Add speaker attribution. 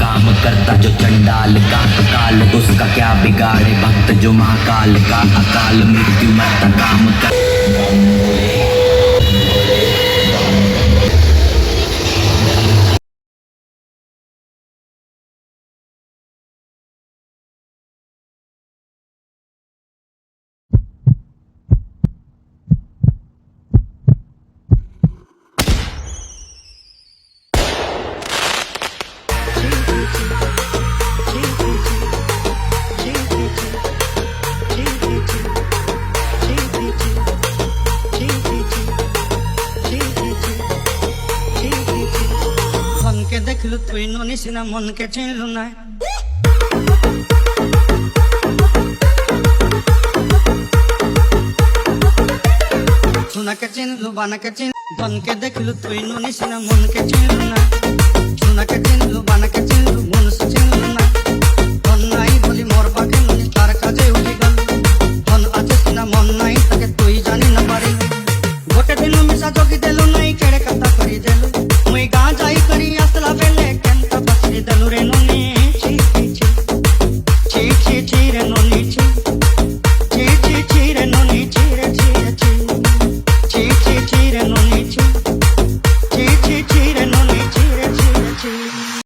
Speaker 1: काम करता जो चंडाल का, अकाल उसका क्या बिगाड़े भक्त जो महाकाल का, अकाल मृत्यु मरता काम कर।
Speaker 2: মনকে দেখলু তুই ননিস না মনকে চিনলু না, সোনাকে চিনলু বানাকে চিন। ধনকে দেখলু তুই ননিস না মনকে চিনলু না, সোনাকে চিনলু বানাকে চিনলু মনুষ্য চিনলু না। ধন নাই বলি মোর পাখে ননিস তার কাজে উঠি